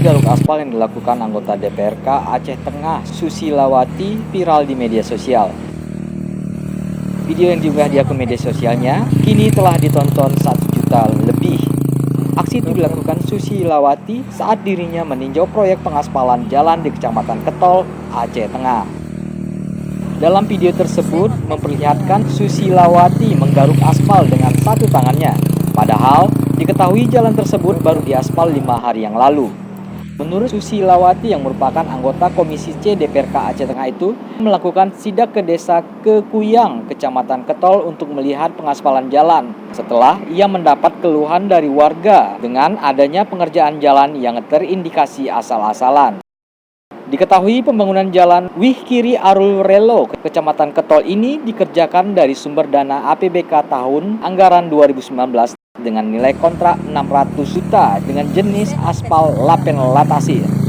garuk aspal yang dilakukan anggota DPRK Aceh Tengah Susilawati viral di media sosial. Video yang diunggah di akun media sosialnya kini telah ditonton 1 juta lebih. Aksi itu dilakukan Susilawati saat dirinya meninjau proyek pengaspalan jalan di Kecamatan Ketol, Aceh Tengah. Dalam video tersebut memperlihatkan Susilawati menggaruk aspal dengan satu tangannya. Padahal diketahui jalan tersebut baru diaspal 5 hari yang lalu. Menurut Susilawati yang merupakan anggota Komisi C DPRK Aceh Tengah itu melakukan sidak ke desa Kekuyang, Kecamatan Ketol untuk melihat pengaspalan jalan setelah ia mendapat keluhan dari warga dengan adanya pengerjaan jalan yang terindikasi asal-asalan. Diketahui pembangunan jalan Wih Kiri Arul Relo Kecamatan Ketol ini dikerjakan dari sumber dana APBK tahun anggaran 2019 dengan nilai kontrak 600 juta dengan jenis aspal lapen latasi.